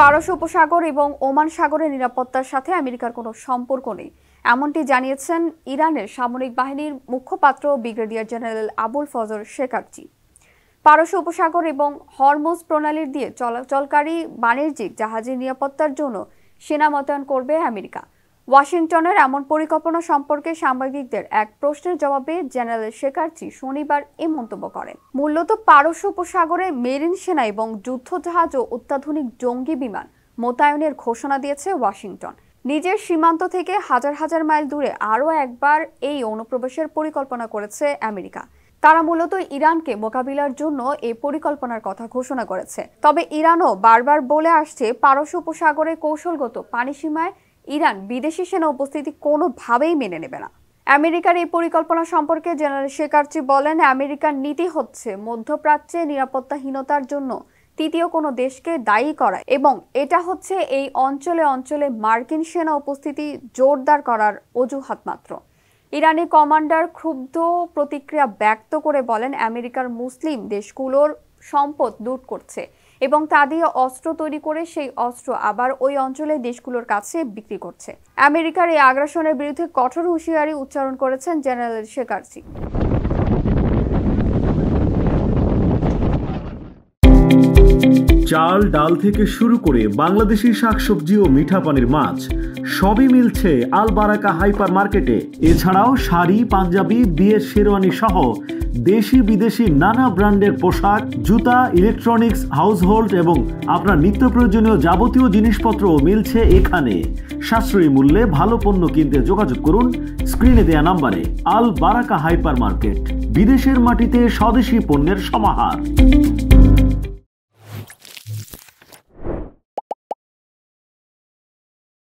পারস্য উপসাগর এবং ওমান সাগরের নিরাপত্তার সাথে আমেরিকার কোনো সম্পর্ক নেই, এমনটি জানিয়েছেন ইরানের সামরিক বাহিনীর মুখপাত্র ব্রিগেডিয়ার জেনারেল আবুল ফজর শেকারচি। পারস্য উপসাগর এবং হরমুজ প্রণালীর দিয়ে চলাচলকারী বাণিজ্যিক জাহাজের নিরাপত্তার জন্য সেনা মোতায়েন করবে আমেরিকা। ওয়াশিংটনের এমন পরিকল্পনা সম্পর্কে সাংবাদিকদের এক প্রশ্নের জবাবে জেনারেল শেকারচি শনিবার এই মন্তব্য করেন। মূলত পারস্য উপসাগরে মেরিন সেনা এবং যুদ্ধজাহাজ ও অত্যাধুনিক জঙ্গি বিমান মোতায়েনের ঘোষণা দিয়েছে ওয়াশিংটন। নিজের সীমান্ত থেকে হাজার হাজার মাইল দূরে আরও একবার এই অনুপ্রবেশের পরিকল্পনা করেছে আমেরিকা। তারা মূলত ইরানকে মোকাবিলার জন্য এই পরিকল্পনার কথা ঘোষণা করেছে। তবে ইরানও বারবার বলে আসছে পারস্য উপসাগরে কৌশলগত পানিসীমায় ইরান বিদেশি সেনা উপস্থিতি কোনোভাবেই মেনে নেবে না। আমেরিকার এই পরিকল্পনা সম্পর্কে জেনারেল শেকারচি বলেন, আমেরিকার নীতি হচ্ছে মধ্যপ্রাচ্যে নিরাপত্তাহীনতার জন্য তৃতীয় কোনো দেশকে দায়ী করা এবং এটা হচ্ছে এই অঞ্চলে মার্কিন সেনা উপস্থিতি জোরদার করার অজুহাত মাত্র। ইরানি কমান্ডার ক্ষুব্ধ প্রতিক্রিয়া ব্যক্ত করে বলেন, আমেরিকার মুসলিম দেশগুলোর সম্পদ লুট করছে এবং তা দিয়ে অস্ত্র তৈরি করে সেই অস্ত্র আবার ওই অঞ্চলের দেশগুলোর কাছে বিক্রি করছে। আমেরিকার এই আগ্রাসনের বিরুদ্ধে কঠোর হুঁশিয়ারি উচ্চারণ করেছেন জেনারেল শেকারচি। চাল ডাল থেকে শুরু করে বাংলাদেশি শাকসবজি ও মিঠা পানির মাছ সবই মিলছে আল বারাকা হাইপার মার্কেটে। এছাড়াও শাড়ি, পাঞ্জাবি, বিয়ের শেরওয়ানি সহ দেশি বিদেশি নানা ব্র্যান্ডের পোশাক, জুতা, ইলেকট্রনিক্স, হাউসহোল্ড এবং আপনার নিত্য প্রয়োজনীয় যাবতীয় জিনিসপত্র মিলছে এখানে। সাশ্রয়ী মূল্যে ভালো পণ্য কিনতে যোগাযোগ করুন স্ক্রিনে দেয়া নাম্বারে। আল বারাকা হাইপার মার্কেট, বিদেশের মাটিতে স্বদেশি পণ্যের সমাহার।